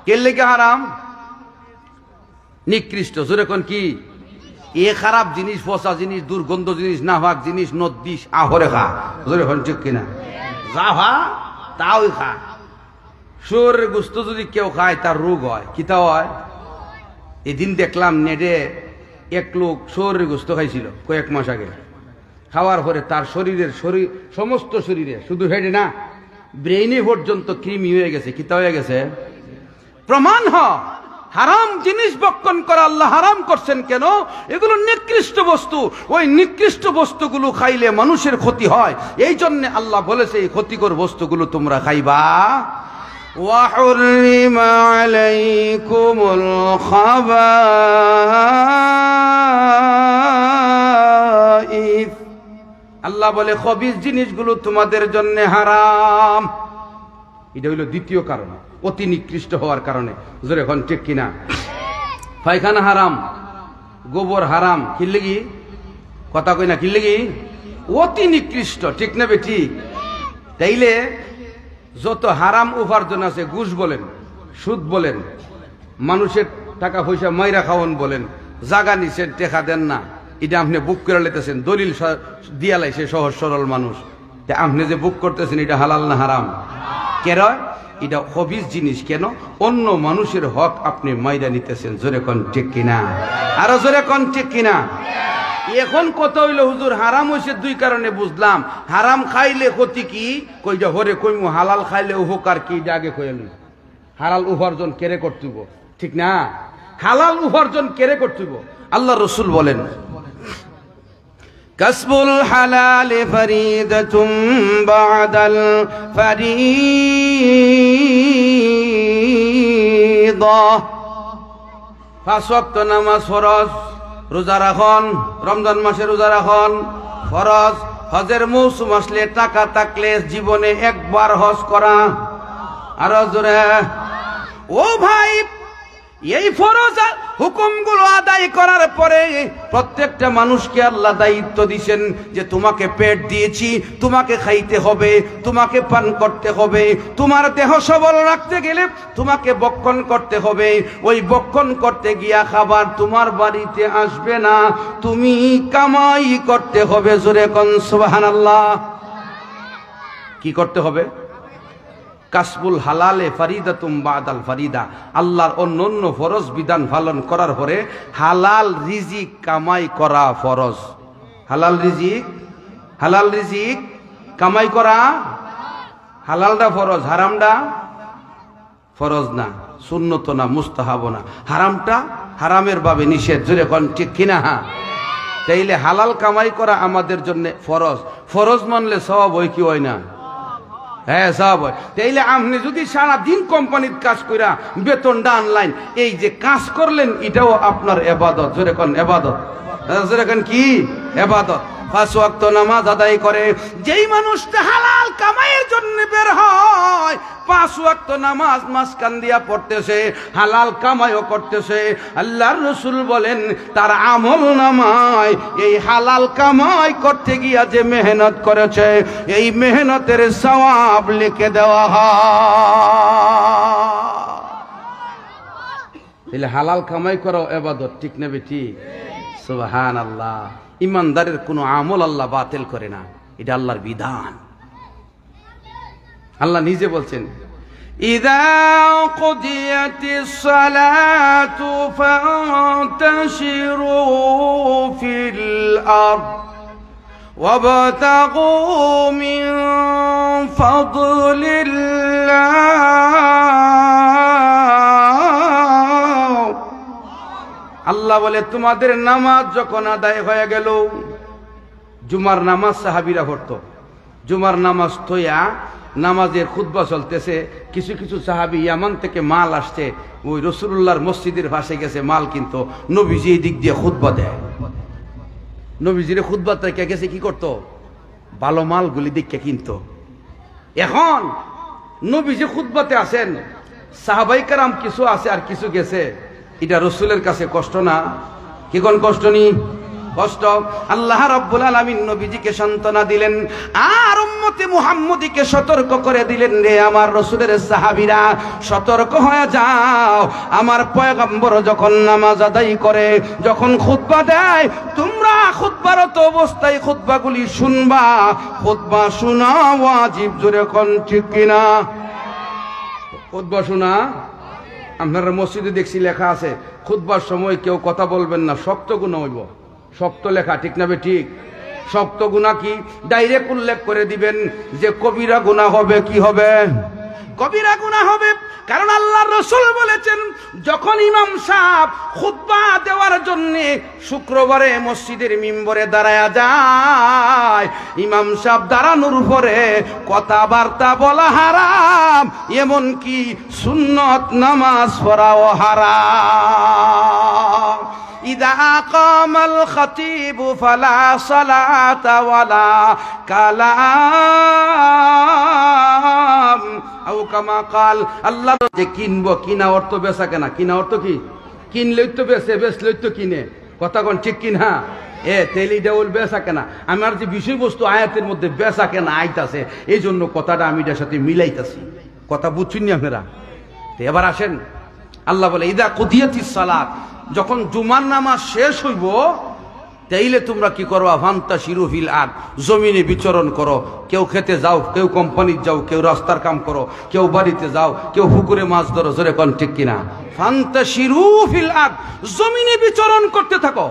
কে লেগে হারাম? নিকৃষ্ট। জোরে কোন কি? এ খারাপ জিনিস, পচা জিনিস, দুর্গন্ধ জিনিস, নাভাক জিনিস, নদ্দিস আহরে খা। জোরে কোন ঠিক কিনা? যা ভা তাও খা। শুয়োরের গোস্ত যদি কেউ খায় তার রোগ হয়। কি তা হয়? এদিন দেখলাম নেটে এক লোক শুয়োরের গোস্ত খাইছিল কয়েক মাস আগে। খাওয়ার পরে তার সমস্ত শরীরে, শুধু হেডে না, ব্রেইনে পর্যন্ত কৃমি হয়ে গেছে। কি তা হয়ে গেছে? প্রমাণ হয় হারাম জিনিস ভক্ষণ করা আল্লাহ হারাম করছেন কেন? এগুলো নিকৃষ্ট বস্তু। ওই নিকৃষ্ট বস্তুগুলো খাইলে মানুষের ক্ষতি হয়। এই জন্য আল্লাহ বলেছে এই ক্ষতিকর বস্তুগুলো তোমরা খাইবা। وَحُرِّمَ عَلَيْكُمُ الْخَبَائِثُ, আল্লাহ বলে খবিস জিনিসগুলো তোমাদের জন্য হারাম। এটা হইল দ্বিতীয় কারণ, অতি নিকৃষ্ট হওয়ার কারণে। জোরে এখন ঠিক কিনা? পায়খানা হারাম, গোবর হারাম। কি লাগি? কথা কই না, কি লাগি? অতি নিকৃষ্ট। ঠিক না বেটি? তাইলে যত হারাম উপার্জন আছে, ঘুষ বলেন, সুদ বলেন, মানুষের টাকা পয়সা মাইরা খাওয়ান বলেন, জাগা নিছেন টেকা দেন না, এটা আপনি বুক করে লেতেছেন, দলিল দিয়া লাইছে সহজ সরল মানুষ। আপনি যে বুক করতেছেন এটা হালাল না হারাম? কেন? এটা খবিস জিনিস। কেন? অন্য মানুষের হক আপনি মাইরা নিতেছেন। জোরে কোন ঠিক কিনা? আরো জোরে কোন ঠিক কিনা? এখন কত হইল হুজুর হারাম হইছে দুই কারণে বুঝলাম। হারাম খাইলে ক্ষতি কি? কইটা হরে কইমু, হালাল খাইলে উপকার কি? আগে কইল হালাল উপার্জন কেড়ে করতেইব। ঠিক না? হালাল উপার্জন কেড়ে করতেইব। আল্লাহ রসুল বলেন কাসবুল হালাল ফরিদাতুম বাদাল ফরিদা। 5 ওয়াক্ত নামাজ ফরজ, রোজা রাখন, রমজান মাসে রোজা রাখন ফরজ। হজের মৌসুম আসলে টাকা থাকলে জীবনে একবার হজ করা। আর জোরে ও ভাই, এই ফরজ হুকুমগুলো আদায় করার পরে প্রত্যেকটা মানুষকে আল্লাহ দায়িত্ব দিয়েছেন যে তোমাকে পেট দিয়েছি, তোমাকে খাইতে হবে, তোমাকে পান করতে হবে, তোমার দেহ সবল রাখতে গেলে তোমাকে ভক্ষণ করতে হবে। ওই ভক্ষণ করতে গিয়া খাবার তোমার বাড়িতে আসবে না, তুমি কামাই করতে হবে। জোরে কোন সুবহানাল্লাহ। কি করতে হবে? কাসবুল হালালে ফারিদাতুম বাদাল ফারিদা। আল্লাহর অন্যান্য ফরজ বিধান পালন করার পরে হালাল রিজিক কামাই করা ফরজ। হালাল রিজিক কামাই করা। হালালটা ফরজ, হারামটা ফরজ না, সুন্নত না, মুস্তাহাব না। হারামটা হারামের ভাবে নিষেধ। জোরে কোন ঠিক কিনা? তাইলে হালাল কামাই করা আমাদের জন্য ফরজ। ফরজ মানলে সওয়াব হয় কি হয় না? হ্যাঁ সব হয়। তাইলে আপনি যদি সারাদিন কোম্পানির কাজ কইরা বেতনটা আনলাইন, এই যে কাজ করলেন এটাও আপনার ইবাদত। জোরে কোন ইবাদত? জোরে কোন কি? ইবাদত। 5 ওয়াক্ত নামাজ আদায় করে যেই মানুষটা হালাল কামাইয়ের জন্য বের হয়, 5 ওয়াক্ত নামাজ মাঝখান দিয়া পড়তেছে, হালাল কামাইও করতেছে, আল্লাহর রাসূল বলেন তার আমল নামায় এই হালাল কামাই করতে গিয়া যে মেহনত করেছে এই মেহনতের সওয়াব লিখে দেওয়া হয়। তাহলে হালাল কামাই করাও ইবাদত। ঠিক না বেটি? সুবহানাল্লাহ। ইমানদারের কোন আমল আল্লাহ বাতিল করে না, এটা আল্লাহর বিধান। আল্লাহ নিজে বলছেন ইযা কুদিয়াতিস সালাতু ফান্তাশিরু ফিল আরদ ওয়াবতাগু মিন ফাদলিল্লাহ। আল্লাহ বলে তোমাদের নামাজ যখন আদায় হয়ে গেল, জুমার নামাজ সাহাবীরা পড়তো, জুমার নামাজ থইয়া নামাজের খুতবা চলতেছে, কিছু কিছু সাহাবী ইয়ামান থেকে মাল আসছে, ওই রাসূলুল্লাহর মসজিদের পাশে গেছে মাল কিনতো, নবীজি এই দিক দিয়ে খুতবা দেয়। নবীজির খুতবা থেকে গেছে কি করতো? ভালো মালগুলি দেখে কিনতো। এখন নবীজি খুতবাতে আসেন, সাহাবায়ে কেরাম কিছু আছে আর কিছু গেছে, এটা রসুলের কাছে কষ্ট না? কি কোন কষ্ট নি? কষ্ট। আল্লাহ রাব্বুল আলামিন নবীজিকে সান্ত্বনা দিলেন আর উম্মতে মুহাম্মদীকে সতর্ক করে দিলেন, রে আমার রাসূলের সাহাবীরা সতর্ক হয়ে যাও, আমার পয়গম্বর যখন নামাজ আদায় করে, যখন খুতবা দেয়, তোমরা খুতবারত অবস্থায় খুতবাগুলি শুনবা। খুতবা শোনা ওয়াজিব, জোরে কোন ঠিক কিনা? খুতবা শোনা, আপনারা মসজিদে দেখছি লেখা আছে খুতবার সময় কেউ কথা বলবেন না, শক্ত গুনাহ হইব। শক্ত লেখা, ঠিক না ঠিক? শক্ত গুনাহ কি ডাইরেক্ট উল্লেখ করে দিবেন যে কবিরা গুনাহ হবে। কি হবে? কবিরা গুনাহ হবে। কারণ আল্লাহর রাসূল বলেছেন, যখন ইমাম সাহেব খুতবা দেওয়ার জন্য শুক্রবারে মসজিদের মিম্বরে দাঁড়ায়া যায়, ইমাম সাহেব দাঁড়ানোর পরে কথাবার্তা বলা হারাম, এমন কি সুন্নত নামাজ পড়াও হারাম। ইদা কামাল খতিবু ফালা সালাতা ওয়ালা কালাম আও কামা কাল। আল্লাহ যে কিনবো, কিনা অর্থ বেচা কেনা। কিনা অর্থ কি? কিনলেই তো বেচে, বেচলেই তো কিনে। কথা কোন ঠিক কিনা? তেলি ডাউল বেচা কেনা। আমার যে বিষয়বস্তু আয়াতের মধ্যে বেচা কেনা আইতাছে, এই জন্য কথাটা আমি এটার সাথে মিলাইতাছি। কথা বুঝছেন না আপনারা? এবার আসেন, আল্লাহ বলে ইদা কুদিয়াতিস সালাত, যখন জুমার নামাজ শেষ হইব, তাইলে তোমরা কি করবা? ফান্তাশিরু ফিল আরদ, জমিনে বিচরণ করো। কেউ খেতে যাও, কেউ কোম্পানিতে যাও, কেউ রাস্তার কাম করো, কেউ বাড়িতে যাও, কেউ পুকুরে মাছ ধরো। জোরে কোন ঠিক কিনা? ফান্তাশিরু ফিল আরদ, জমিনে বিচরণ করতে থাকো।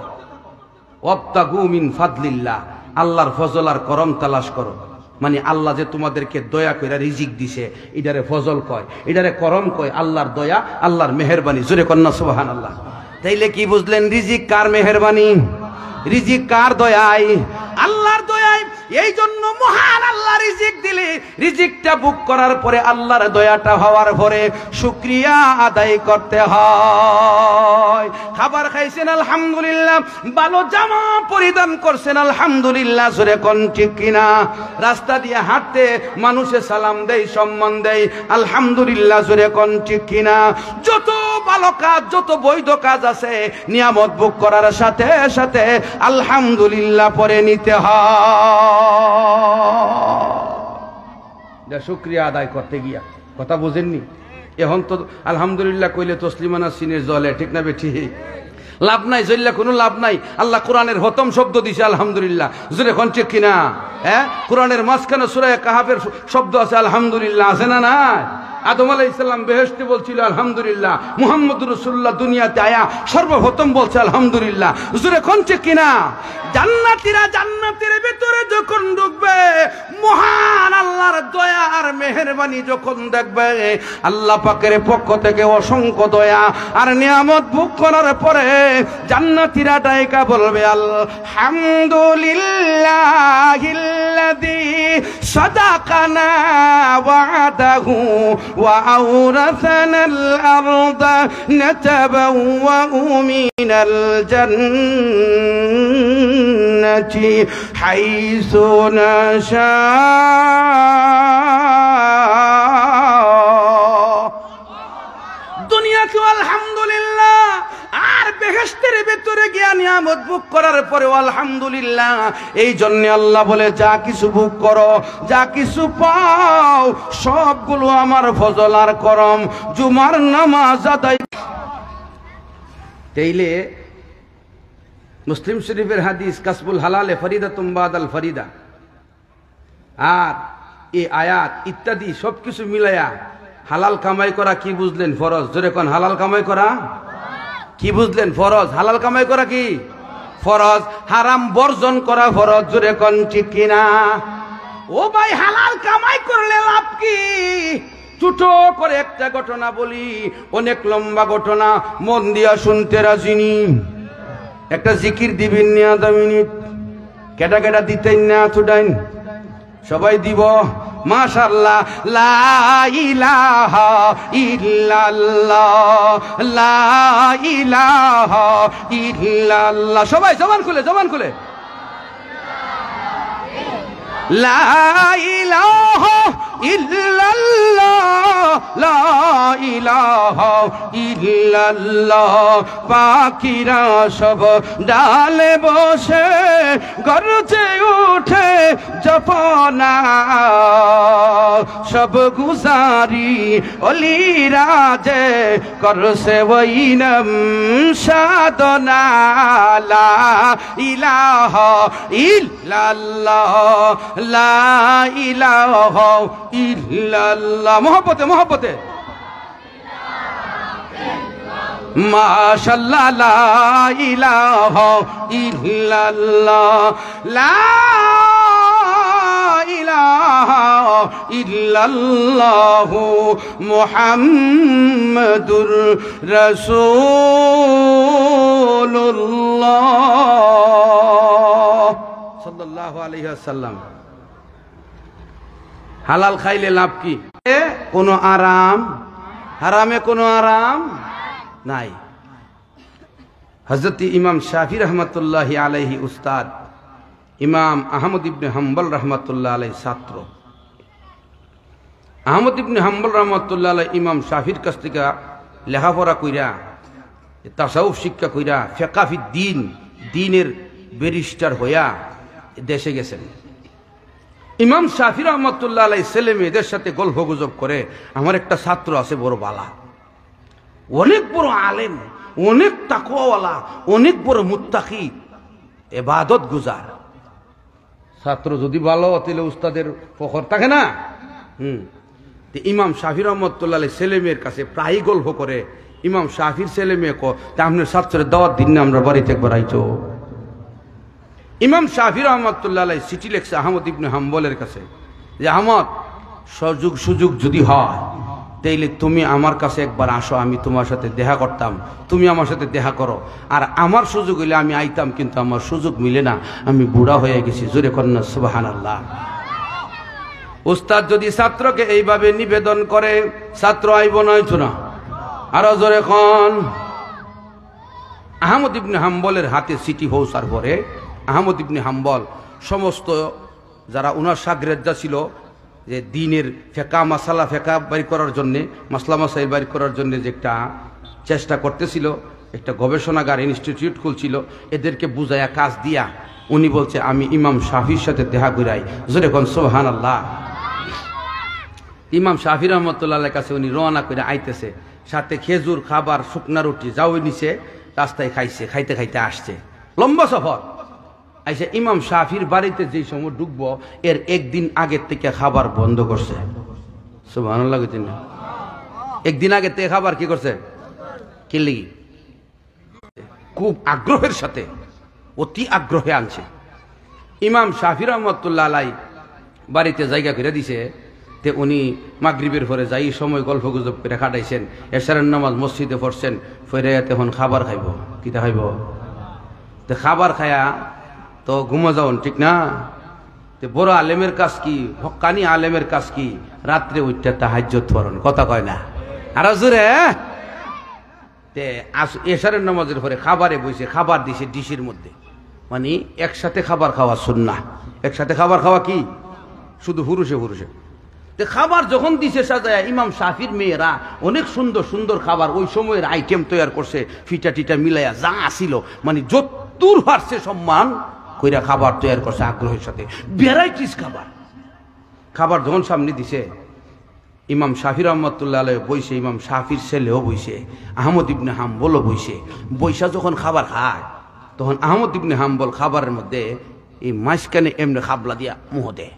ওয়াবতাগু মিন ফাদলিল্লাহ, আল্লাহর ফজল আর করম তালাশ করো। মানে আল্লাহ যে তোমাদেরকে দয়া কইরা রিজিক দিছে, এটারে ফজল কয়, এটারে করম কয়। আল্লাহর দয়া, আল্লাহর মেহেরবানি। জোরে কন্না সুবহানাল্লাহ। তাইলে কি বুঝলেন? রিজিক কার মেহেরবানি? রিজিক কার দয়ায়? আল্লাহর দয়ায়। এই জন্য মহান আল্লাহ রিজিক দিলে, রিজিকটা বুক করার পরে, আল্লাহর দয়াটা হওয়ার পরে শুকরিয়া আদায় করতে হয়। খাবার খাইছেন আলহামদুলিল্লাহ, ভালো জামা পরিধান করছেন আলহামদুলিল্লাহ। জোরে কোন ঠিক কিনা? রাস্তা দিয়ে হাঁটতে মানুষে সালাম দেয়, সম্মান দেয়, আলহামদুলিল্লাহ। জোরে কোন ঠিক কিনা? যত ভালো কাজ, যত বৈধ কাজ আছে, নিয়ামত ভোগ করার সাথে সাথে আলহামদুলিল্লাহ পরে নিতে হয়। শুকরিয়া আদায় করতে গিয়া। কথা বুঝেননি? এখন তো আলহামদুলিল্লাহ কইলে তসলিমানা সিনের জলে, ঠিক না বেঠিক? লাভ নাই, জল্লা কোনো লাভ নাই। আল্লাহ কোরআনের হতম শব্দ দিছে আলহামদুলিল্লাহ। জোরে কোন ঠিক কিনা? কোরআনের মাঝখানে সূরা কাহাফের শব্দ আছে আলহামদুলিল্লাহ, আছে না? না। আদম আলাইহিস সালাম বেহেশতে বলছিল আলহামদুলিল্লাহ, মুহাম্মদুর রাসূলুল্লাহ দুনিয়াতে আয়া সর্বপ্রথম বলছে আলহামদুলিল্লাহ। জোরে কোন ঠিক কিনা? জান্নাতীরা জান্নাতের ভিতরে যখন ঢুকবে, মহান আল্লাহর দয়া আর মেহেরবানি যখন দেখবে, আল্লাহ পাকের পক্ষ থেকে অসংখ্য দয়া আর নিয়ামত ভোগ করার পরে জান্নাতীরা ডাইকা বলবে আলহামদুলিল্লাহিল্লাযী সাদাকানা ওয়া'দাহু ওয়া আওরাসানাল আরদা নাতাবাওয়াউ মিনাল জান্নাতি হাইসু নাশা। দুনিয়াতে আলহামদুলিল্লাহ আর বেহেশতের ভিতরে গিয়া নিয়ামত ভোগ করার পরে আলহামদুলিল্লাহ। এই জন্য আল্লাহ বলে, যা কিছু ভোগ করো, যা কিছু পাও, সবগুলো আমার ফজল আর করম। জুমার নামাজ আদায়। তাইলে মুসলিম শরীফের হাদিস কাসবুল হালালে ফরিদাতুম বাদাল ফরিদা, আর এই আয়াত ইত্যাদি সবকিছু মিলাইয়া হালাল কামাই করা কি বুঝলেন? ফরজ। জোরে কোন হালাল কামাই করা কি বুঝলেন? ফরজ। হালাল কামাই করা কি ফরজ, হারাম বর্জন করা ফরজ। জোরে কোন ঠিক কিনা? ও ভাই, হালাল কামাই করলে লাভ কি? ছোট করে একটা ঘটনা বলি, অনেক লম্বা ঘটনা, মন দিয়া শুনতে রাজিনি। একটা জিকির দিবেন না, 10 মিনিট। কেটা কেটা দিতেন না, ছুটাইন সবাই দিব। মাশাআল্লাহ। লা ইলাহা ইল্লাল্লাহ, লা ইলাহা ইল্লাল্লাহ। সবাই জবান খুলে, জবান খুলে। লা ইলাহা ইল্লাল্লাহ লা ইলাহা ইল্লাল্লাহ পাখিরা সব ডালে বসে গর্জে উঠে জপনা সব গুজারি অলিরাজে করছে ওইনম সাধনা লা ইলাহা ইল্লাল্লাহ লা ইলাহা ইল্লাল্লাহ মহব্বতে মহব্বতে মাশাআল্লাহ লা ইলাহা ইল্লাল্লাহ লা ইলাহা ইল্লাল্লাহু মুহাম্মাদুর রাসূলুল্লাহ সাল্লাল্লাহু আলাইহি ওয়াসাল্লাম। হালাল খাইলে লাভ কি? কোনো আরাম, হারামে কোনো আরাম নাই। হযরত ইমাম শাফি রহমতুল্লাহি আলাইহি উস্তাদ ইমাম আহমদ ইবনে হাম্বল রহমতুল্লাহ আলাইহি ছাত্র। আহমদ ইবনে হাম্বল রহমতুল্লাহ আলাইহি ইমাম শাফির কাছ থেকে লেখাপড়া কইরা তাসাউফ শিক্ষা কইরা ফিকহ দ্বীন দ্বীনের ব্যারিস্টার হইয়া দেশে গেছেন। ইমাম শাফি রহমতুল্লাহ আলাইহি ছেলে মেয়েদের সাথে গল্প গুজব করে, আমার একটা ছাত্র আছে বড় বালা, অনেক বড় আলেম, অনেক তাকওয়াওয়ালা, অনেক বড় মুত্তাকি, ইবাদত গুজার। ছাত্র যদি ভালো তাহলে উস্তাদের ফখর থাকে না। ইমাম শাফি রহমতুল্লাহ আলাইহি ছেলে মেয়ের কাছে প্রায় গল্প করে। ইমাম শাফির ছেলে মেয়ে তা আপনার ছাত্রের দাওয়াত দিন না, আমরা বাড়িতে একবার আইতো। ইমাম শাফি রহমতুল্লাহ আলাইহি চিঠি লিখছে আহমদ ইবনে হাম্বলের কাছে যে আহমদ, সুযোগ যদি হয় তাইলে তুমি আমার কাছে একবার আসো, আমি তোমার সাথে দেখা করতাম, তুমি আমার সাথে দেখা করো। আর আমার সুযোগ হইলে আমি আইতাম, কিন্তু আমার সুযোগ মিলে না, আমি বুড়া হয়ে গেছি। জোরে কন্যা সুবহানাল্লাহ। উস্তাদ যদি ছাত্রকে এইভাবে নিবেদন করে, ছাত্র আইব নয়তো না। আরো জোরে খন। আহমদ ইবনে হাম্বলের হাতে চিঠি পৌঁছার পরে আহমদ ইবনে হাম্বল সমস্ত যারা উনার শাগরেদা ছিল, যে দ্বীনের ফেকা মাসালা ফেকা বাড়ি করার জন্যে, মাসলা মাসাইল বাড়ি করার জন্যে যে একটা চেষ্টা করতেছিল, একটা গবেষণাগার ইনস্টিটিউট খুলছিল, এদেরকে বুঝাইয়া কাজ দিয়া উনি বলছে আমি ইমাম শাফির সাথে দেখা করাই। জোরে কোন সুবহানাল্লাহ। ইমাম শাফি রহমতুল্লাহর কাছে উনি রওনা করে আইতেছে, সাথে খেজুর খাবার শুকনা রুটি যাও নিছে, রাস্তায় খাইছে, খাইতে খাইতে আসছে, লম্বা সফর আইসে। ইমাম শাফির বাড়িতে যেই সময় ঢুকবো এর একদিন আগের থেকে খাবার বন্ধ করছে। সুবহানাল্লাহ। একদিন আগের থেকে খাবার কি করছে? কি লাগি? খুব আগ্রহের সাথে, অতি আগ্রহে আনছে। ইমাম শাফি রহমতুল্লাহ আলাইহি বাড়িতে জায়গা করে দিছে, তে উনি মাগরিবের পরে যাই সময় গল্প গুজব করে কাটাইছেন, এশারের নামাজ মসজিদে পড়ছেন, ফিরে তখন খাবার খাইব। কিটা খাইব? তো খাবার খায়া তো ঘুমা যাওন, ঠিক না? তো বড় আলেমের কাজ কি, হক্কানি আলেমের কাজ কি, রাত্রে উঠতে তাহাজ্জুদ পড়ন, কথা কয় না। আর জোরে তে এশারের নামাজের পরে খাবারে বসে খাবার দিছে ডিশের মধ্যে, মানে একসাথে খাবার খাওয়া সুন্নাহ। একসাথে খাবার খাওয়া কি? শুধু পুরুষে পুরুষে। তো খাবার যখন দিছে সাজায়, ইমাম শাফির মেয়েরা অনেক সুন্দর সুন্দর খাবার ওই সময়ের আইটেম তৈরি করছে, ফিটা টিটা মিলাইয়া যা আসিল, মানে যতদূর পারছে সম্মান কইরা খাবার তৈরি করছে আগ্রহের সাথে, ভ্যারাইটিস খাবার। খাবার যখন সামনে দিছে, ইমাম শাফি রহমতুল্লাহ আলাইহি বইছে, ইমাম শাফির ছেলেও বইছে, আহমদ ইবনে হাম্বলও বইছে। বইসা যখন খাবার খায়, তখন আহমদ ইবনে হাম্বল খাবারের মধ্যে এই মাঝখানে এমনি খাবলা দিয়া মুহ দেয়,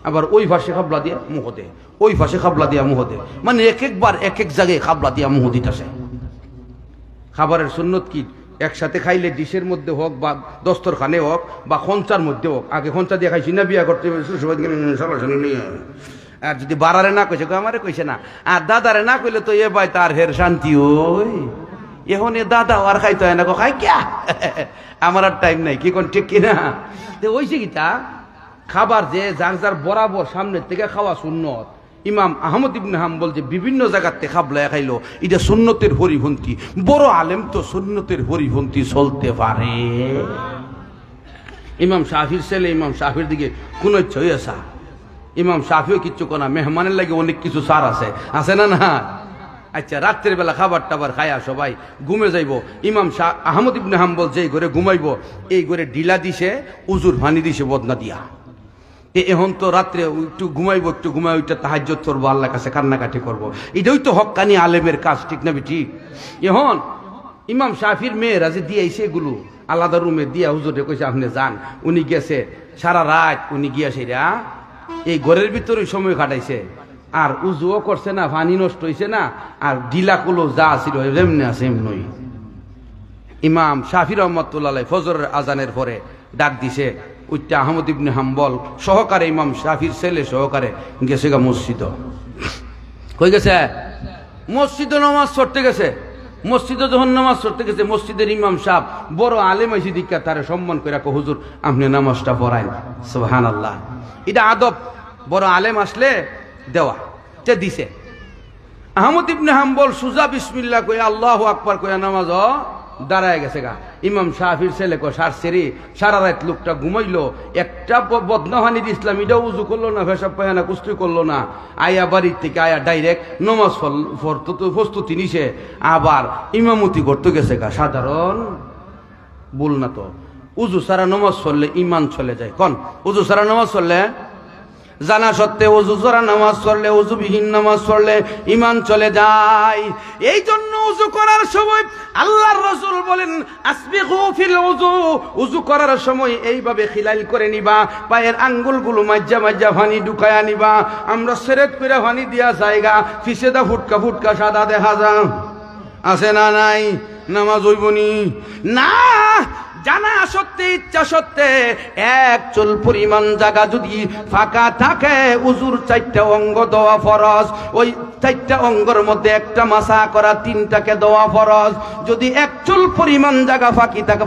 আবার ওই পাশে খাবলা দিয়া মুহ দেয়, ওই পাশে খাবলা দিয়া মুহ দেয়, মানে এক একবার এক এক জায়গায় খাবলা দিয়া মুহ দিতেছে। খাবারের সুন্নত কি? একসাথে খাইলে ডিশের মধ্যে হোক বা দস্তরখানে হোক বা খঞ্চার মধ্যে হোক, আগে খঞ্চা দিয়ে খাইছি না বিয়া করতে, আর যদি বাড়ারে না কইছে, আমারে কইছে না, আর দাদারে না কইলে তো এ ভাই তার হের শান্তি। ওই এখন এ দাদা আর খাইতে হয় না, খাই কিয়া, আমার আর টাইম নাই, কি কোন ঠিক কিনা? ওইছে কিটা খাবার যে যার যার বরাবর সামনের থেকে খাওয়া সুন্নত। ইমাম আহমদ ইবনে হাম্বল যে বিভিন্ন জায়গাতে খাবলায় খাইলো, এটা সুন্নতের হরিভন্তি। বড় আলেম তো সুন্নতের হরিভন্তি চলতে পারে। ইমাম শাফির ছেলে ইমাম শাফির দিকে কোন ইচ্ছা হইয়াছা, ইমাম শাফিও কিচ্ছু কোনা, মেহমানের লাগে অনেক কিছু সার আছে, আছে না না? আচ্ছা, রাত্রের বেলা খাবার টাবার খায়া সবাই ঘুমে যাইব। ইমাম আহমদ ইবনে হাম্বল যেই ঘরে ঘুমাইব এই ঘরে ডিলা দিছে, উজুর পানি দিছে বদনা দিয়া। এখন তো রাত্রে একটু ঘুমাইবো, একটু ঘুমাই ওইটা তাহাজ্জুদ করবো, আল্লাহর কাছে কান্নাকাটি করবো, এটাই তো হক্কানি আলেমের কাজ, ঠিক না ঠিক? এখন ইমাম শাফির মেয়েরা যে দিয়েছে এগুলো আলাদা রুমে দিয়া হুজুরে কইছে আপনি যান। উনি গেছে সারা রাত, উনি গিয়া সেরা এই ঘরের ভিতরে সময় কাটাইছে, আর উজুও করছে না, পানি নষ্ট হয়েছে না, আর ডিলাগুলো যা ছিল এমনি আছে এমনই। ইমাম শাফি রহমতুল্লাহ ফজরের আজানের পরে ডাক দিছে, ওইটা আহমদ ইবনে হাম্বল সহকারে ইমাম শাফির ছেলে সহকারে গেছে গা মসজিদ। কই গেছে? মসজিদে নামাজ পড়তে গেছে। মসজিদে যখন নামাজ পড়তে গেছে, মসজিদের ইমাম সাহেব বড় আলেম হয়েছে দীক্ষা, তারে সম্মান করে হুজুর আপনি নামাজটা পড়াইন। সুবহানাল্লাহ, এটা আদব, বড় আলেম আসলে দেওয়া। তে দিছে। আহমদ ইবনে হাম্বল সুজা বিসমিল্লাহ কইয়া আল্লাহু আকবার কইয়া নামাজ দাঁড়ায় গেছে গা। ইমাম শাফির ছেলে সার সেরি সারা রাত লোকটা ঘুমাইলো, একটা বদনাহানি দিছিলাম, এটাও উজু করলো না, ফেসাব পায়না কুস্তি করলো না, আয়া বাড়ির থেকে আয়া ডাইরেক্ট নমাজ প্রস্তুতি নিছে, আবার ইমামতি করতে গেছে গা। সাধারণ ভুল না তো? উজু সারা নমাজ পড়লে ইমান চলে যায়। কোন উজু সারা নমাজ পড়লে? জানা সত্ত্বে উজু ছাড়া নামাজ পড়লে, উজুবিহীন নামাজ পড়লে ইমান চলে যায়। এই জন্য উজু করার সময় আল্লাহর রাসূল বলেন আসবিগু ফিল উজু, উজু করার সময় এইভাবে খিলাইল করে নিবা, পায়ের আঙ্গুলগুলো মাজ্জা মাজ্জা পানি ঢুকায়া নিবা। আমরা সেরেত করে পানি দিয়া জায়গা ফিসেদা ফুটকা ফুটকা সাদা দেখা যায়, আছে না নাই? নামাজ হইবনি না। জানা সত্যি ইচ্ছা সত্ত্বে এক চুল পরিমাণ জায়গা যদি ফাঁকা থাকে, উজুর 4টা অঙ্গ দেওয়া ফরজ। ওই 4টা অঙ্গের মধ্যে একটা মাসা করা, 3টাকে দেওয়া ফরজ। যদি এক চুল পরিমাণ জায়গা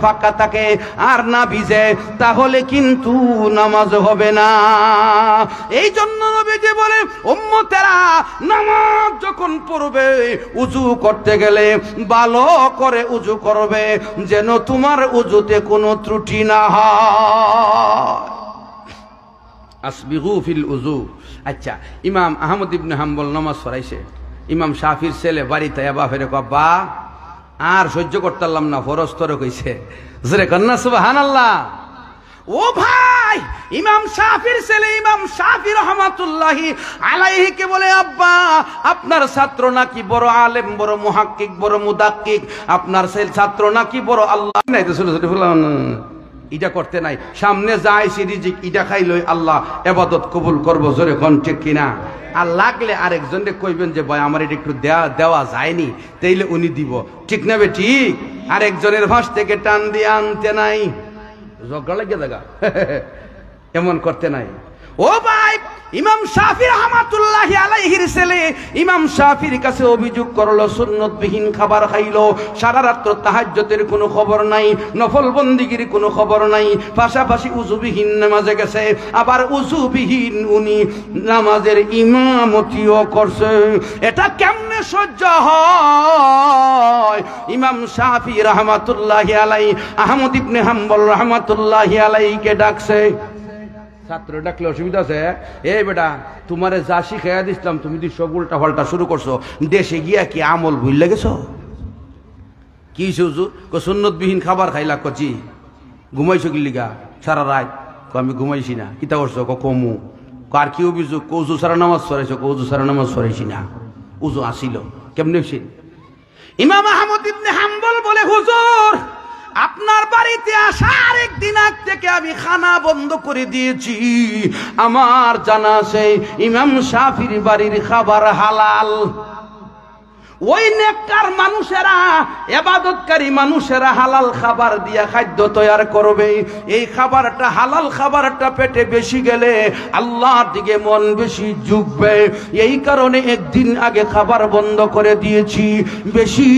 ফাঁকা থাকে আর না ভিজে, তাহলে কিন্তু নামাজ হবে না। এই জন্য নবীজি বলে উম্মতেরা নামাজ যখন পড়বে, উজু করতে গেলে ভালো করে উজু করবে, যেন তোমার উজু কোনো ত্রুটি না হয়। আসবিগু ফিল উজু। আচ্ছা, ইমাম আহমদ ইবনে হাম্বল নামাজ পড়াইছে। ইমাম শাফির ছেলে বাড়িতে বাপেরে কব্বা আর সহ্য করতাম না, ফরজ তরে কইছে, জোরে কন্না সুবহানাল্লাহ। ও ভাই, ইমাম শাফির ছেলে ইমাম শাফি রহমাতুল্লাহি আলাইহি কে বলে, আব্বা আপনার ছাত্র নাকি বড় আলেম, বড় মুহাক্কিক, বড় মুদাক্কিক, আপনার ছাত্র নাকি বড় আল্লাহ নাই তো ছোট ছোট ইটা করতে নাই, সামনে যায় সে রিজিক ইটা খাইলই আল্লাহ ইবাদত কবুল করবো, জোরে কোন ঠিক কিনা? আর লাগলে আরেকজনকে কইবেন যে ভাই আমার এটা একটু দেওয়া যায়নি, তাইলে উনি দিব, ঠিক না বে ঠিক? আরেকজনের ভাস থেকে টান দিয়ে আনতে নাই, ঝগড়া লাগিয়ে দেখা এমন করতে নাই। ও ভাই, ইমাম শাফি রহমাতুল্লাহি আলাইহির ছেলে ইমাম শাফির কাছে অভিযোগ করলো সুন্নতবিহীন খাবার খাইলো, সারা রাত তাহাজ্জুদের কোনো খবর নাই, নফল বন্দিগির কোনো খবর নাই, পাশাপাশি উযুবিহীন নামাজে গেছে, আবার উযুবিহীন উনি নামাজের ইমামতিও করছে। এটা কেমনে সহ্য হয়? ইমাম শাফি রহমাতুল্লাহি আলাইহি আহমদ ইবনে হাম্বল রহমাতুল্লাহি আলাইহিকে ডাকছে। ছাত্র ডাকলে অসুবিধা আছে? এই বেটা, তোমারে যা শিখাইয়া দিছিলাম তুমি দি সব উল্টা পাল্টা শুরু করছো, দেশে গিয়া কি আমল ভুইলা গেছো? কি সুন্নতবিহীন খাবার খাইলা? কচি ঘুমাইছো কি লিগা সারা রাত? আমি ঘুমাইছি না। কিতা করছো? কমু। কার কি অভিযোগ? উজু সারা নামাজ পড়াইছো? উজু সারা নামাজ পড়াইছি না, উজু আসিল। কেমনে হইছে? ইমাম আহমদ ইবনে হাম্বল বলে, হুজুর আপনার বাড়িতে আসার একদিন আগ থেকে আমি খানা বন্ধ করে দিয়েছি। আমার জানা আছে ইমাম শাফির বাড়ির খাবার হালাল। ওই নেককার মানুষেরা, ইবাদতকারী মানুষেরা হালাল খাবার দিয়া খাদ্য তৈরি করবে। এই খাবারটা, হালাল খাবারটা পেটে বেশি গেলে আল্লাহর দিকে মন বেশি ঝুঁকবে। এই কারণে একদিন আগে খাবার বন্ধ করে দিয়েছি, বেশি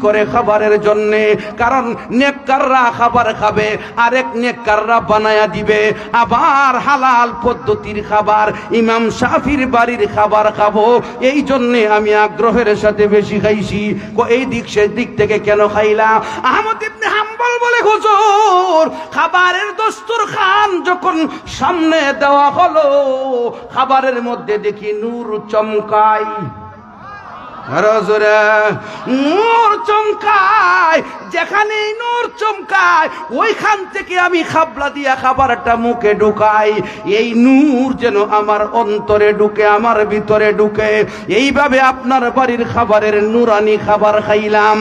করে খাবারের জন্যে। কারণ নেককাররা খাবার খাবে, আরেক নেককাররা বানায়া দিবে, আবার হালাল পদ্ধতির খাবার ইমাম শাফির বাড়ির খাবার খাবো। এই জন্যে আমি আগ্রহের সাথে বেশি খাইছি। এই দিক সে দিক থেকে কেন খাইলা? আহমদ ইবনে হাম্বল বলে হুজুর খাবারের দস্তরখান যখন সামনে দেওয়া হলো খাবারের মধ্যে দেখি নূর চমকায় নূর চমকায় যেখানে নূর চমকায় ওইখান থেকে আমি খাবলা দিয়া খাবারটা মুখে ঢুকাই এই নূর যেন আমার অন্তরে ঢুকে আমার ভিতরে ঢুকে এইভাবে আপনার বাড়ির খাবারের নূরানি খাবার খাইলাম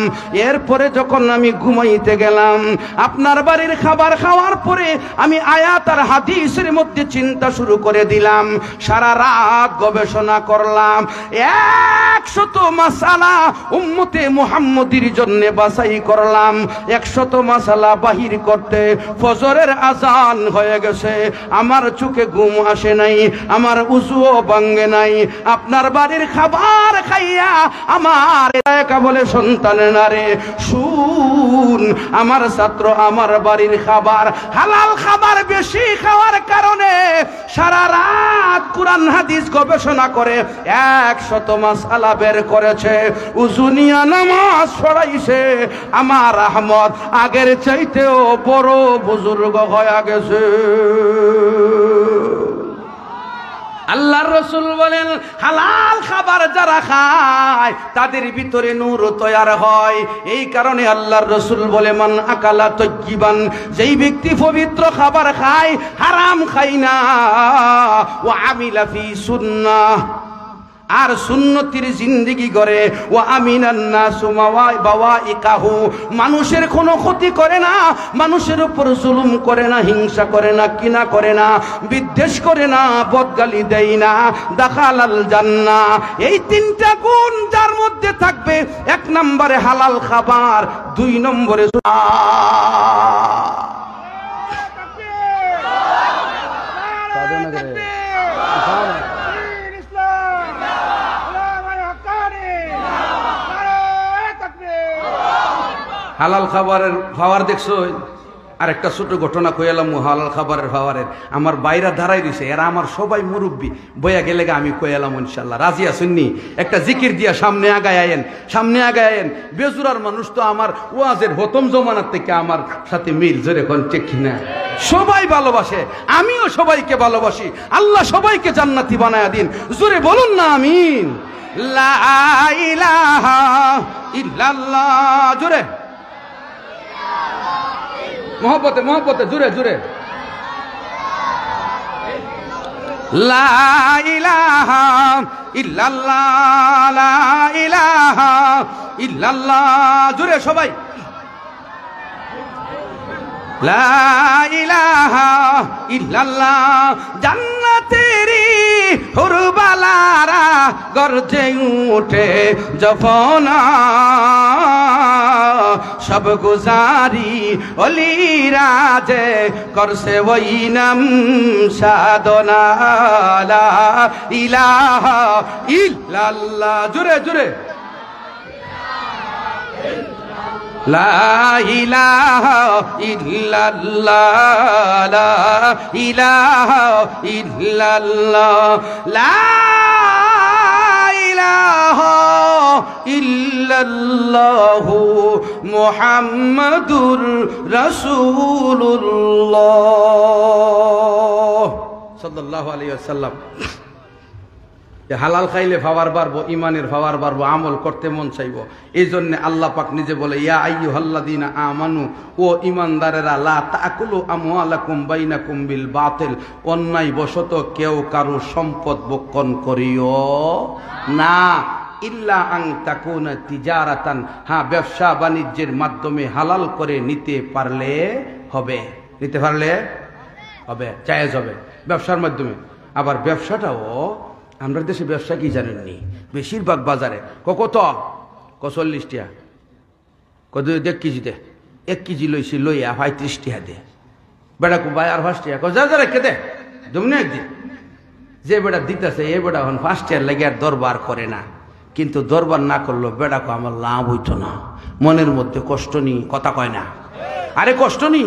এরপরে যখন আমি ঘুমাইতে গেলাম আপনার বাড়ির খাবার খাওয়ার পরে আমি আয়াত আর হাদিসের মধ্যে চিন্তা শুরু করে দিলাম সারা রাত গবেষণা করলাম 100 মাসালা উম্মতে মুহাম্মদীর জন্য বাছাই করলাম 100 মাসালা বাহির করতে ফজরের আজান হয়ে গেছে আমার চোখে ঘুম আসে নাই আমার উযুও ভাঙে নাই আপনার বাড়ির খাবার খাইয়া আমার একা বলে সন্তানের নারে শুন আমার ছাত্র আমার বাড়ির খাবার হালাল খাবার বেশি খাওয়ার কারণে সারা রাত কুরআন হাদিস গবেষণা করে 100 মাসালা বের করেছে উজুনিয়া নামাজ পড়াইছে আমার আহমদ আগের চাইতেও বড় বুজুর্গ হয়ে গেছে আল্লাহর রাসূল বলেন হালাল খাবার যারা খায় তাদের ভিতরে নূর তৈয়ার হয় এই কারণে আল্লাহর রাসূল বলে মান আকালা তাইয়িবান যেই ব্যক্তি পবিত্র খাবার খায় হারাম খায় না ওয়া আমিলা ফি সুন্নাহ আর সুন্নতির জিন্দেগি করে ও আমিনান নাসু বাওয়াইকাহু মানুষের কোনো ক্ষতি করে না মানুষের উপর জুলুম করে না হিংসা করে না কিনা করে না বিদ্বেষ করে না বদগালি দেয় না দাখালাল জান্নাহ এই তিনটা গুণ যার মধ্যে থাকবে 1 নম্বরে হালাল খাবার 2 নম্বরে হালাল খাবারের খাবার দেখছো আর একটা ছোট ঘটনা কইলাম হালাল খাবারের খাবারের আমার বাইরা ধারাই দিছে এরা আমার সবাই মুরব্বী বইয়া গেলে আমি কইলাম ইনশাআল্লাহ রাজি আছেননি একটা জিকির দিয়া সামনে আগায় আয়েন বেজুরার মানুষ তো আমার ওয়াজের হতম জমানার থেকে আমার সাথে মিল জোরে কোন ঠিক না সবাই ভালোবাসে আমিও সবাইকে ভালোবাসি আল্লাহ সবাইকে জান্নাতি বানায়া দিন জোরে বলুন না আমিন লা ইলাহা ইল্লাল্লাহ জোরে মোহব্বতে জুড়ে লা ইলাহা ইল্লাল্লাহ লা ইলাহা ইল্লাল্লাহ জুড়ে সবাই লা ইলাহা ইল্লাল্লাহ জান্নাতেরি হুরবালারা গর্জে উঠে যখন সব গুজারি অলিরাজে করছে ওই নাম সাধনা লা ইলাহা ইল্লাল্লাহ জুড়ে লা ইলাহা ইল্লাল্লাহ লা ইলাহা ইল্লাল্লাহ লা ইলাহা ইল্লাল্লাহু মুহাম্মাদুর রাসূলুল্লাহ সাল্লাল্লাহু আলাইহি ওয়াসাল্লাম হালাল খাইলে পাওয়ার বাড়বো ইমানের পাওয়ার বাড়বো আমল করতে মন চাইবো এই জন্য আল্লাহ পাক নিজে বলে ইয়া আইয়ুহাল্লাযীনা আমানু ও ইমানদারেরা লা তাকুলু আমওয়ালাকুম বাইনাকুম বিল বাতিল অন্যায় বশত কেউ কারো সম্পদ ভক্ষণ করিও না ইল্লা আন তাকুনা তিজারাতান হ্যাঁ ব্যবসা বাণিজ্যের মাধ্যমে হালাল করে নিতে পারলে হবে জায়েজ হবে ব্যবসার মাধ্যমে আবার ব্যবসাটাও আমরা দেশে ব্যবসা কি জানেননি বেশিরভাগ বাজারে কত 40 টাকা কত 1 কেজিতে 1 কেজি লইছি লইয়া 35 টাকা দে বেড়া কো ভাই আর 5 টাকা যা রেখে দে জমনে একদিন যে বেড়া দিতেছে এই বেড়া এখন 5 টাকা লাগে আর দরবার করে না কিন্তু দরবার না করলো বেড়া কো আমার লাভ হইতো না মনের মধ্যে কষ্ট নি কথা কয় না আরে কষ্ট নি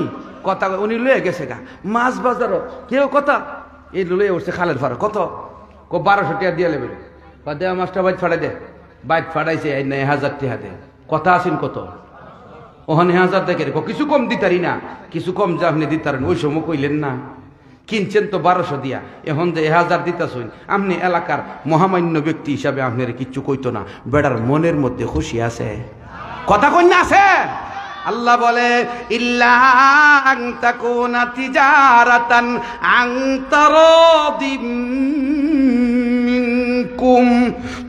কথা উনি লয়ে গেছে গা মাছ বাজারও কেউ কথা এই লয়ে উঠছে খালের ফাড়ে কত 1200 টাকা দিয়ে লেবে দেওয়া মাছটা বাইক ফাড়াই দে বাইক ফাড়াইছে 1000 টাকা দে কথা আসেন কত ওখানে 1000 দেখে রেখো, কিছু কম দিতারি না, কিছু কম যা আপনি দিতারেন ওই সময় কইলেন না, কিনছেন তো 1200 দিয়া, এখন যে 1000 দিতাছুন আপনি এলাকার মহামান্য ব্যক্তি হিসাবে আপনার কিচ্ছু কইতো না, বেড়ার মনের মধ্যে খুশি আছে, কথা কই না আছে? আল্লাহ বলে ইল্লা আন তাকুনা তিজারাতান আন তারাদিম মিনকুম,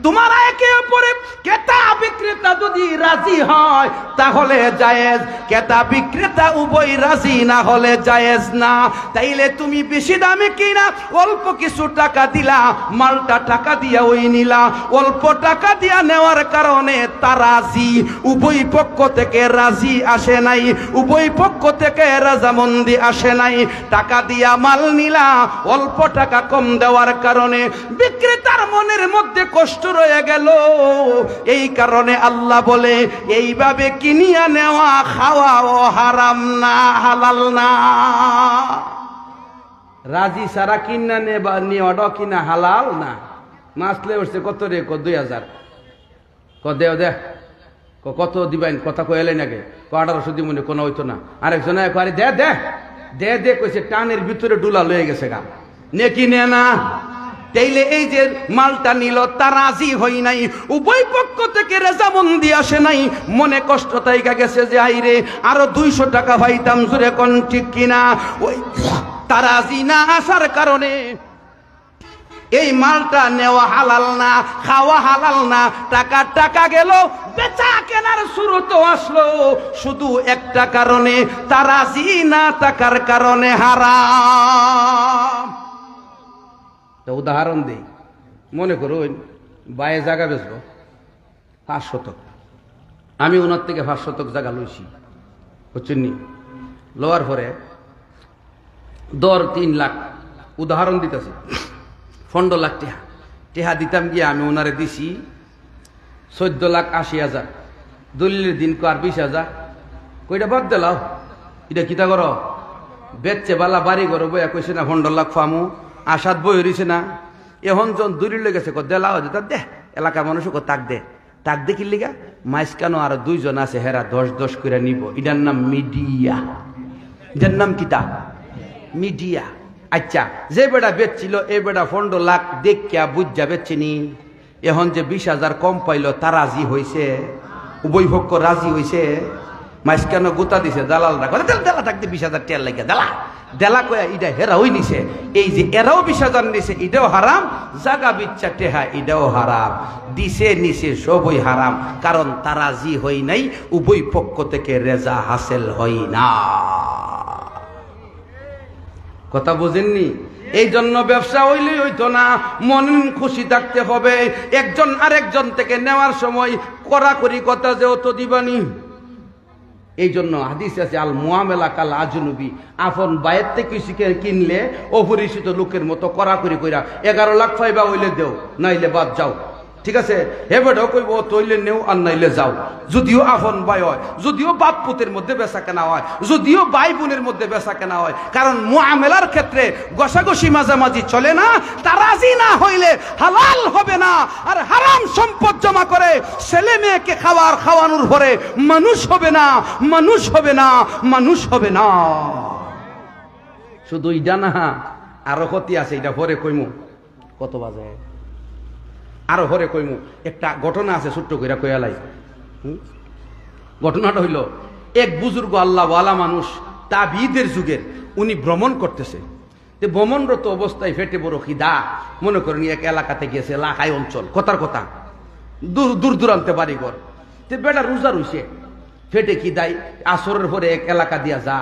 তোমারা একে অপরে ক্রেতা বিক্রেতা যদি রাজি হয় তাহলে জায়েজ, ক্রেতা বিক্রেতা উভয় রাজি না হলে জায়েজ না। তাইলে তুমি বেশি দামে কিনা অল্প কিছু টাকা দিলা, মালটা টাকা দিয়া ওই নিলা, অল্প টাকা দিয়া নেওয়ার কারণে তারাজি, উভয় পক্ষ থেকে রাজি আসে নাই, উভয় পক্ষ থেকে রাজামন্দি আসে নাই, টাকা দিয়া মাল নিলা, অল্প টাকা কম দেওয়ার কারণে বিক্রেতার মনের মধ্যে কষ্ট রয়ে গেল। এই কারণে আল্লাহ বলে এইভাবে কিনিয়া নেওয়া খাওয়াও হারাম না, হালাল না। রাজি সারা কিনা নেওয়াটা কিনা হালাল না। মাছলে উঠছে কত রে? 2000 দেও দে, কত দিবেন? কথা কইলেন আগে 1800 দিব মনে কোনো হইতো না। আরেকজন আরে দে দে দে দে কইছে, টানের ভিতরে ডুলা লয়ে গেছে গা, নে কি নে না। তাইলে এই যে মালটা নিল তা রাজি হই নাই, উভয় পক্ষ থেকে রেজামন্দি আসে নাই, মনে কষ্ট তাইকা গেছে যে আইরে আরো 200 টাকা পাইতাম, জুড়ে কোন ঠিক কিনা। ওই তারাজি না আসার কারণে এই মালটা নেওয়া হালাল না, খাওয়া হালাল না, টাকা গেল, বেচা কেনার শুরু তো আসলো, শুধু একটা কারণে তারাজি না থাকার কারণে হারাম। উদাহরণ দেই, মনে করুন বাইরে জায়গা বেচবো 5 শতক, আমি ওনার থেকে 5 শতক জায়গা লইছি, বুঝছেন নি? লওয়ার পরে দর 3 লাখ, উদাহরণ দিতেছি, 15 লাখ টেহা দিতাম গিয়ে আমি ওনারে দিছি 14,80,000, দলিলের দিন আর 20,000, কইটা বাদ দিলাও, এটা কিতা করো? বেচছে বালা বাড়ি করো বইয়া কইছে না 15 লাখ ফামু, আশাদ বই হরিছে না। এখন যখন দূরে লেগেছে দেলাও তার দে, এলাকার মানুষ তাক দেখি লিগা মাইসকানো আর 2 জন আছে, হেরা 10-10 করে নিব। এটার নাম মিডিয়া, এটার নাম কিতা? মিডিয়া। আচ্ছা, যে বেটা বেচছিল এই বেটা 15 লাখ দেখিয়া বুঝা বেচছিনি, এখন যে 20,000 কম পাইল তা রাজি হয়েছে, উভয় পক্ষ রাজি হয়েছে, মাইসকানো গুতা দিছে, দালালরা কথা দেলা থাকতে 20,000 টের লাগে দেলা কয়া ইটা হেরা হই নিছে। এই যে এরাও 20,000 নিছে, এটাও হারাম, জাগা বিচ্ছা টেহা এটাও হারাম, দিছে নিছে সবই হারাম, কারণ তারাজি হই নাই, উভয় পক্ষ থেকে রেজা হাসিল হই না। কথা বুঝেননি? এই জন্য ব্যবসা হইলেই হইতো না, মন খুশি থাকতে হবে। একজন আরেকজন থেকে নেওয়ার সময় কড়াকড়ি কথা যে অত দিবানি। এই জন্য হাদিস আছে আল মুআমেলা কাল আজনবী, আপন বাইরের থেকে কিনলে অপরিচিত লোকের মতো কড়াকড়ি কইরা 11 লাখ পাইবা হইলে দেও, নাইলে বাদ যাও, ঠিক আছে? এবারও কইব তৈলে নেও আর নাইলে যাও। যদিও আপন ভাই হয়, যদিও বাপ পুতের মধ্যে বেচা কেনা হয়, যদিও ভাই বোনের মধ্যে বেচা কেনা হয়, কারণ মুআমেলার ক্ষেত্রে ঘষাঘষি মাঝামাঝি চলে না, তারাজি না হইলে হালাল হবে না। আর হারাম সম্পদ জমা করে ছেলে মেয়েকে খাওয়ানোর পরে মানুষ হবে না, মানুষ হবে না, মানুষ হবে না। শুধু ইডা না, আরো ক্ষতি আছে, এটা পরে কইমু। কত বাজে? আরো হরে কইমু। একটা ঘটনা আছে, ছোট্ট কইরা কইয়ালাই। ঘটনাটা হইল, এক বুজুর্গ আল্লাহওয়ালা মানুষ, তাবিদের যুগের, উনি ভ্রমণ করতেছে। ভ্রমণরত অবস্থায় ফেটে বড় খিদা, মনে করেন এক এলাকাতে গেছে, এলাকায় অঞ্চল, কথার কথা দূর দূরান্তে বাড়িঘর, বেটা রোজা রইছে, ফেটে খিদাই আসরের পরে এক এলাকা দিয়া যা,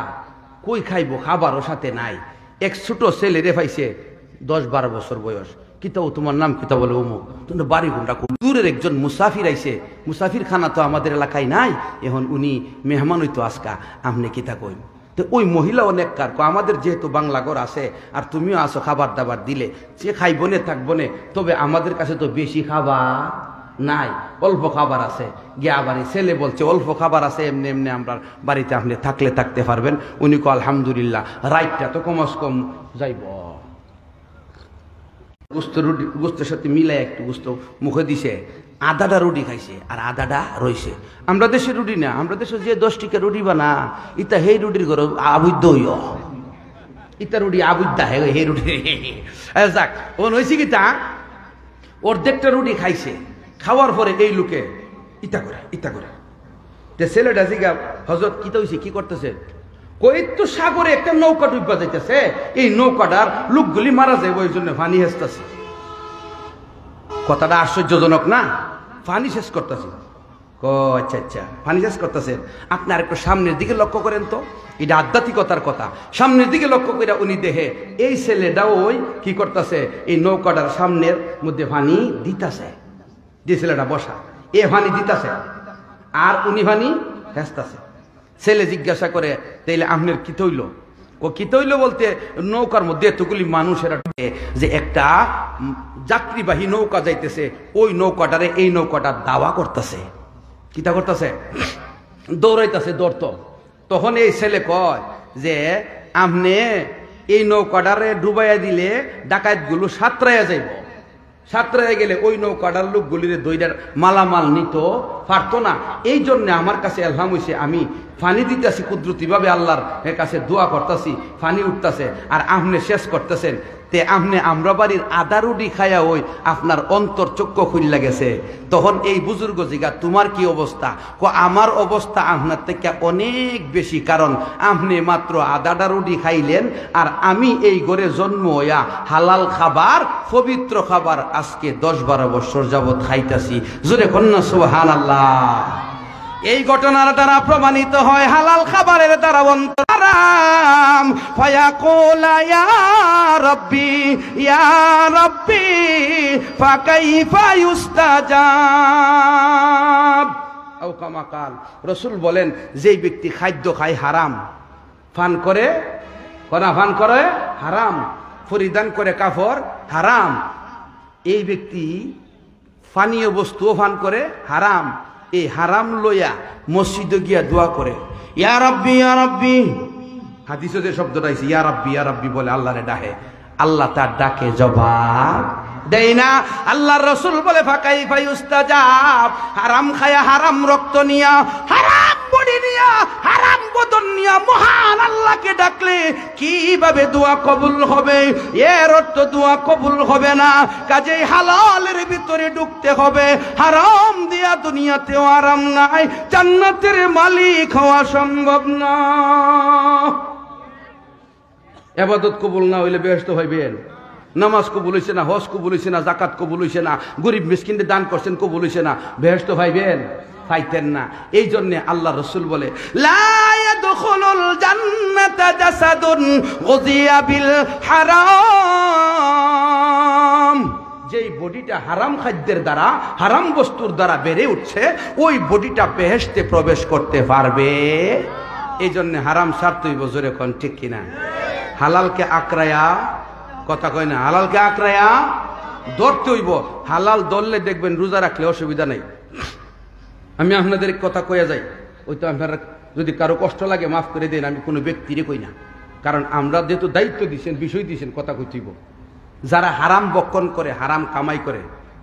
কই খাইব, খাবারও সাথে নাই। এক ছোট ছেলে রে পাইছে, 10-12 বছর বয়স। কিতাও তোমার নাম কিতা? বলে অমুক। তোমরা বাড়ি কোনটা? দূরের একজন মুসাফির আইছে, মুসাফির খানা তো আমাদের এলাকায় নাই, এখন উনি মেহমান হইতো আজকা, আপনি কিতা কই? তো ওই মহিলা অনেক কার, আমাদের যেহেতু বাংলা ঘর আছে আর তুমিও আসো, খাবার দাবার দিলে সে খাইব নে থাকবো নে, তবে আমাদের কাছে তো বেশি খাবার নাই, অল্প খাবার আছে। গিয়া বাড়ি ছেলে বলছে অল্প খাবার আছে, এমনি এমনি আমরা বাড়িতে আপনি থাকলে থাকতে পারবেন। উনি কো আলহামদুলিল্লাহ, রাইটটা তো কমস কম যাইব। গোস্ত রুটি গোস্তের সাথে মিলাই একটু গোস্ত মুখে দিছে, আধাটা রুটি খাইছে আর আধাটা রইছে। আমরা দেশে রুটি না, আমরা দেশে যে 10 টিকা রুটি বানা ইতা সেই রুটির ঘর আবদ্ধ হইও, ইতা রুটি আবদ্ধা হে সেই রুটি। যাক ও হয়েছে কি তা অর্ধেকটা রুটি খাইছে, খাওয়ার পরে এই লোকে ইতা করে তে ছেলেটা জিগা হযরত কি হইছে, কি করতেছে? কই তো সাগরে একটা নৌকা ডুববা যাইতেছে, এই নৌকাটার লোকগুলি মারা যাবে ওই জন্য পানি হেসতেছে। কথাটা আশ্চর্যজনক না? পানি শেষ করতেছে। আচ্ছা আচ্ছা, পানি শেষ করতেছেন। আপনি আর একটু সামনের দিকে লক্ষ্য করেন তো, এটা আধ্যাত্মিকতার কথা। সামনের দিকে লক্ষ্য করে উনি দেখে এই ছেলেটা ওই কি করতেছে, এই নৌকাটার সামনের মধ্যে পানি দিতেছে। যে ছেলেটা বসা এ পানি দিতেছে আর উনি পানি হেসতেছে। ছেলে জিজ্ঞাসা করে তাইলে আপনার কি তৈল? কি তৈল বলতে নৌকার মধ্যে এতগুলি মানুষেরা যে একটা যাত্রীবাহী নৌকা যাইতেছে, ওই নৌকাটারে এই নৌকাটা দাওয়া করতেছে। কিতা করতেছে? দৌড়াইতেছে দৌড়তো। তখন এই ছেলে কয় যে আপনি এই নৌকাটারে ডুবাইয়া দিলে ডাকাতগুলো সাঁতরাইয়া যাইব, সাঁতরাইয়া গেলে ওই নৌকাটার লোকগুলিরে দইটার মালামাল নিত পারতো না। এই জন্য আমার কাছে এলহাম হইছে, আমি ফানি দিতেছি কুদরতিভাবে আল্লাহর কাছে দোয়া করতেছি, ফানি উঠতেছে আর আপনি শেষ করতেছেন। তে আপনি আমরা বাড়ির আদা রুটি খায়া ওই আপনার অন্তর চক্ষু খুললা গেছে। তখন এই বুজুর্গ জিগা তোমার কি অবস্থা? আমার অবস্থা আপনার থেকে অনেক বেশি, কারণ আপনি মাত্র আদাটা রুটি খাইলেন আর আমি এই ঘরে জন্ম হইয়া হালাল খাবার, পবিত্র খাবার আজকে 10-12 বছর যাবৎ খাইতাছি। জোরে কন্যা সুবহানাল্লাহ। এই ঘটনার দ্বারা প্রমাণিত হয় হালাল খাবারের দ্বারা অন্তর হারাম। ফায়াকুলা ইয়া রাব্বি ফাকাইফা ইউস্তাজাব। আও কামা কাল, রাসূল বলেন যেই ব্যক্তি খাদ্য খায় হারাম, পান করে হারাম, পরিধান করে কাপড় হারাম, এই ব্যক্তি পানীয় বস্তুও পান করে হারাম, এই হারাম লইয়া মসজিদে গিয়া দোয়া করে ইয়া রাব্বি ইয়া রাব্বি। হাদিসে যে শব্দটা আইছে ইয়া রাব্বি বলে আল্লাহরে ডাকে, আল্লাহ তার ডাকে জবাব দেয় না। আল্লাহর রাসূল বলে ফাকাইফা ইউস্তাজাব। হারাম খায়া, হারাম রক্ত নিয়া, হারাম বডি নিয়া, হারাম বদন নিয়া মহান আল্লাহকে ডাকলে কিভাবে দোয়া কবুল হবে? এর অর্থ দোয়া কবুল হবে না। কাজেই হালালের ভিতরে ঢুকতে হবে। হারাম দিয়া দুনিয়াতেও আরাম নাই, জান্নাতের মালিক হওয়া সম্ভব না। ইবাদত কবুল না হইলে বেহেশত হইবেন? নামাজ কবুল হইছে না, হজ কবুল হইছে না, যাকাত কবুল হইছে না, গরিব মিসকিনদের দান করছেন কবুল হইছে না, বেহেশত পাইবেন? পাইতেন না। এই জন্য আল্লাহ রাসূল বলে লা ইয়াদখুলুল জান্নাতা জাসাদুন গুযিয়া বিল হারাম। যেই বডিটা হারাম খাদ্যের দ্বারা, হারাম বস্তুর দ্বারা বেড়ে উঠছে, ওই বডিটা বেহেশতে প্রবেশ করতে পারবে। এই জন্য হারাম ছাড়তে হইব। জোরে কোন ঠিক কিনা? হালালকে আঁকড়ায়া, কথা কয় না, হালালকে আঁকড়ায়া ধরতে হইব। হালাল ধরলে দেখবেন রোজা রাখলে অসুবিধা নেই। আমি আপনাদের কথা কইয়া যাই, ওই তো আপনারা যদি কারো কষ্ট লাগে মাফ করে দেন, আমি কোনো ব্যক্তিরে কই না, কারণ আমরা যেহেতু দায়িত্ব দিয়েছেন, বিষয় দিয়েছেন, কথা কইতেইব। যারা হারাম বক্ষণ করে, হারাম কামাই করে,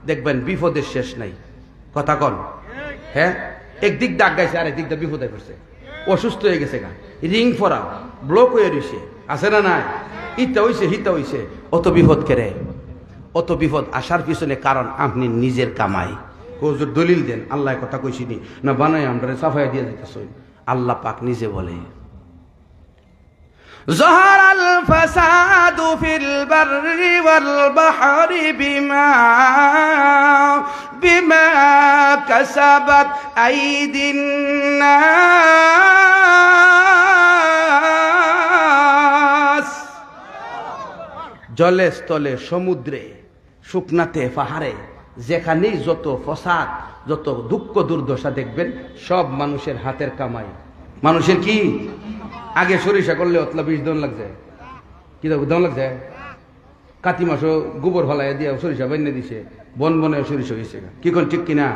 দেখবেন বিপদের শেষ নাই। কথা কন? হ্যাঁ, একদিক ডাক গাইছে আর একদিক দিয়ে বিপদে পড়ছে, অসুস্থ হয়ে গেছে, গা রিং ফরা ব্লক হয়ে রয়েছে, আছে না নাই? ইতা হইছে হিতা হইছে, অত বিপদ কেড়ে, অত বিপদ আসার পিছনে কারণ আপনি নিজের কামাই। হুজুর দলিল দেন, আল্লাহ কথা কইছিনি না, বানাই আমরা সাফাই দিয়ে দিতেছ। আল্লাহ পাক নিজে বলে জহারাল ফাসাদু ফিল বাররি ওয়াল বাহরি বিমা কাসাবাত আইদিন নাস। জলে স্থলে, সমুদ্রে, শুকনাতে, পাহাড়ে, যেখানেই যত ফসাদ, যত দুঃখ দুর্দশা দেখবেন, সব মানুষের হাতের কামাই। মানুষের কি? আগে সরিষা করলে অতলা 20 দিন লাগছে, কি দাম লাগছে? কাতি মাসও গোবর ফলাই দিয়া সরিষা বানিয়ে দিছে, বন বনে সরিষা হয়েছে। কি কোন ঠিক কিনা?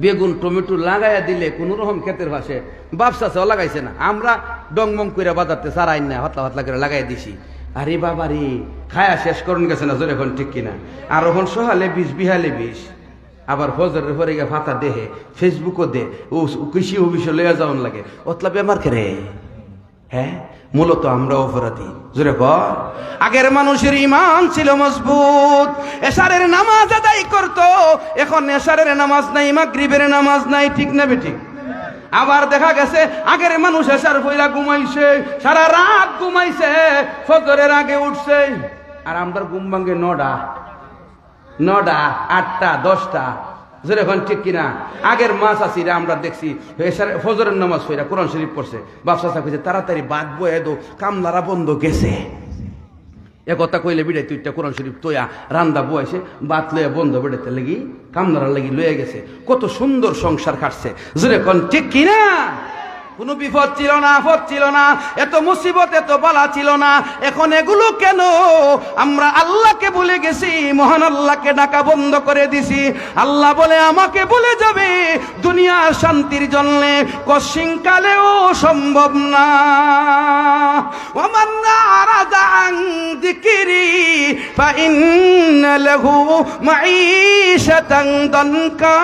বেগুন টমেটো লাগাইয়া দিলে কোন রকম ক্ষেতের পাশে বাপসাও লাগাইছে না, আমরা ডংমং করে বাজারতে সারাই না, হতলা হতলা করে লাগাই দিছি। আরে বাবা রে, খায়া শেষ করুন গেছে না। জোরে এখন ঠিক কিনা? আর ওখান সহালে 20 বিহালে 20, আবার ফজরের পরে গিয়ে ফাতা দেহে ফেসবুকও দে ও কৃষি অফিসে লইয়া যাওয়ান লাগে অতলা বেমার করে। হ্যাঁ, মূলত আমরা অপরাধী। জোরে কর। আগের মানুষের ঈমান ছিল মজবুত, এশারের নামাজ আদায় করত, এখন এশারের নামাজ নাই, মাগরিবের নামাজ নাই। ঠিক না বেঠিক? আবার দেখা গেছে আগের মানুষ এশার পয়লা ঘুমাইছে, সারা রাত ঘুমাইছে, ফজরের আগে উঠছে। আর আমরা ঘুম ভাঙ্গে 9টা 8টা 10টা। যেরকম ঠিক কিনা? আগের মাছ আসিরা আমরা দেখছি ফজরের নামাজ পড়া কোরআন শরীফ পড়ছে, বাপসা কইছে তাড়াতাড়ি বাদ বয়ে দো, কামলারা বন্ধ গেছে। একথা কইলে বিড়াই তুইটা কোরআন শরীফ তোয়া রান্দা বয়েছে, বাত লইয়া বন্ধ বেড়াতে লাগি কামলারা লাগি লইয়া গেছে। কত সুন্দর সংসার কাটছে। যেরকম ঠিক কিনা? কোনো বিপদ ছিল না, আপদ ছিল না, এত মুসিবত এত বালা ছিল না। এখন এগুলো কেন? আমরা আল্লাহকে ভুলে গেছি, মহান আল্লাহকে ডাকা বন্ধ করে দিছি। আল্লাহ বলে আমাকে ভুলে যাবে দুনিয়ার শান্তির জন্য কশিনকালেও সম্ভব না। ওমান আরাদা আন যিকরি ফাইন্না লাহু মাঈশাতান দানকা।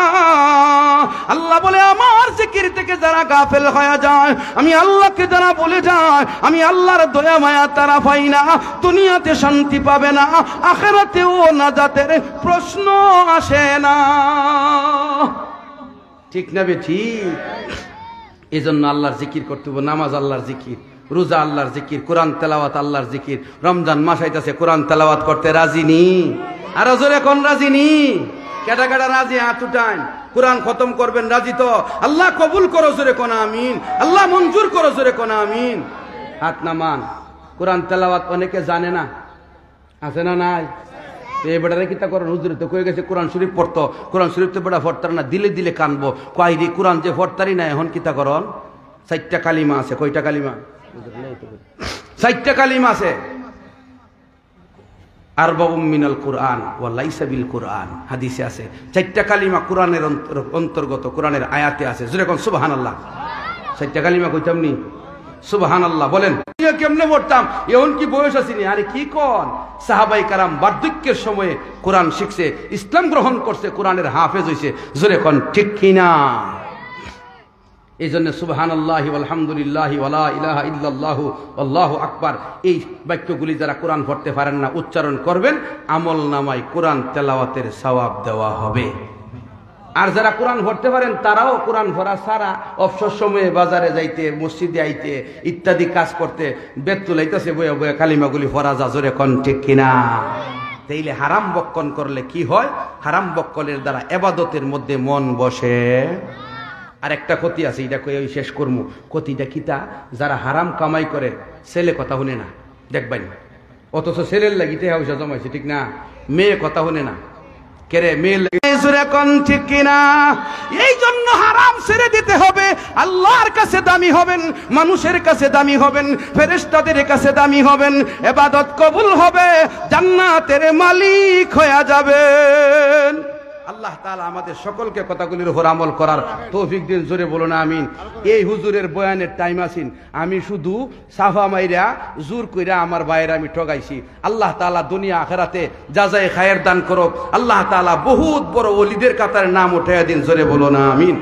আল্লাহ বলে আমার জিকির থেকে যারা গাফেল হয়ে যায়, আমি আল্লাহকে যারা বলে যায়, আমি আল্লাহর দয়া মায়া তারা পাই না, দুনিয়াতে শান্তি পাবে না, আখিরাতেও নাজাতের প্রশ্ন আসে না। ঠিক না বে ঠিক? এই জন্য আল্লাহর জিকির করতে হবে। নামাজ আল্লাহর জিকির, রোজা আল্লাহর জিকির, কোরআন তেলাওয়াত আল্লাহর জিকির। রমজান মাস আইতাছে, কোরআন তেলাওয়াত করতে রাজি নি? আরো জোরে কোন রাজি নি? কেডা কেডা রাজি? হাত উঠান। কোরআন খতম করবেন রাজি তো? আল্লাহ কবুল করো জোরে কোন আমিন। আল্লাহ মঞ্জুর করো জোরে কোন আমিন। হাত নামান। কোরআন তেলাওয়াত অনেকে জানে না, আছে না নাই? এই বেটারে কিতা করেন? হুজুরে তো কয়ে গেছে কোরআন শরীফ পড়তো, কোরআন শরীফ তো বেটা পড়তার না, দিলে দিলে কানবো। কয়রি কোরআন যে পড়তারি না, এখন কিতা করন? 4টা কালিমা আছে। কয়টা কালিমা? 4টা কালিমা আছে। আরবাউম মিনাল কুরআন ওয়া লাইসা বিল কুরআন, হাদিসে আছে। 4টা কালিমা কোরআনের অন্তর্গত, কোরআনের আয়াতে আছে। যেরকম সুবহানাল্লাহ। 4টা কালিমা কইতাম নি? সুবহানাল্লাহ বলেন। কেমনে পড়তাম? এখন কি বয়স আসেনি? আরে কি কন? সাহাবাই কারাম বার্ধক্যের সময়ে কোরআন শিখছে, ইসলাম গ্রহণ করছে, কোরআনের হাফেজ হইছে। জোরে কোন ঠিক কিনা? এই জন্য সুবহানাল্লাহি আলহামদুলিল্লাহি ওয়ালা ইলাহা ইল্লাল্লাহু আল্লাহু আকবার, এই বাক্যগুলি যারা কোরআন পড়তে পারেন না উচ্চারণ করবেন, আমল নামায় কোরআন তেলাওয়াতের সওয়াব দেওয়া হবে। আর যারা কোরআন পড়তে পারেন তারাও কোরআন পড়া ছাড়া অবসর সময়ে বাজারে যাইতে, মসজিদে আইতে, ইত্যাদি কাজ করতে বেদ তুলাইতেছে, বইয়া বইয়া কালিমাগুলি পড়া যা। জোরে কোন ঠিক কিনা? তাইলে হারাম বক্ষণ করলে কি হয়? হারাম বক্ষণের দ্বারা ইবাদতের মধ্যে মন বসে। আর একটা ক্ষতি আছে, এটা কই শেষ করবো। ক্ষতিটা কিতা? যারা হারাম কামাই করে ছেলে কথা শুনে না, দেখবেন, অথচ ছেলের লাগিতে পয়সা জমাইছে, ঠিক না? মেয়ে কথা শুনে না, কেরে মেয়ে ঠিক কিনা? এই জন্য হারাম ছেড়ে দিতে হবে। আল্লাহর কাছে দামি হবেন, মানুষের কাছে দামি হবেন, ফেরেশতাদের কাছে দামি হবেন, ইবাদত কবুল হবে, জান্নাতের মালিক হয়ে যাবেন। আল্লাহ তাআলা আমাদের সকলকে কথাগুলির উপর আমল করার তৌফিক দিন। জোরে বলুন আমিন। এই হুজুরের বয়ানের টাইম আছেন, আমি শুধু সাফা মাইরা জোর কইরা আমার ভাইয়ের আমি ঠগাইছি। আল্লাহ তাআলা দুনিয়া আখিরাতে জাযায়ে খায়ের দান করুক। আল্লাহ তাআলা বহুত বড় ওলিদের কাতারে নাম উঠাইয়া দিন। জোরে বলুন আমিন।